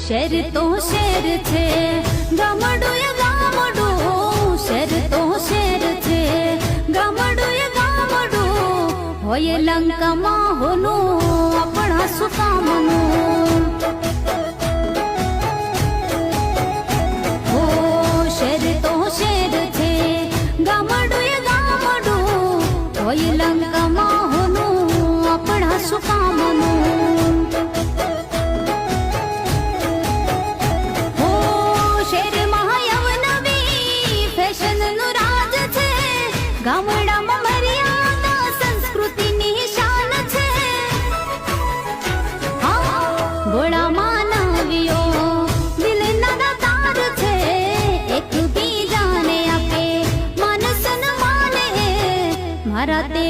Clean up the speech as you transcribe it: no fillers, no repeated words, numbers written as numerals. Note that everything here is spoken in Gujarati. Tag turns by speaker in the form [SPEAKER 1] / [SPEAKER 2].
[SPEAKER 1] શેર તો શેર છે ગામડું એ ગામડું, શેર તો શેર છે ગામડું એ ગામડું, હોય લંકામાં હોનું આપણા સુકામનું. હો શેર તો શેર છે ગામડું એ ગામડું, હોય લંકામાં હોનું આપણા સુકામનું. ગામડામાં મર્યાદા સંસ્કૃતિની શાન છે. ઘોડામાં નવીઓ દિલના દાતાર છે, એકબીજાને આપે માન સન્માન. મારા તે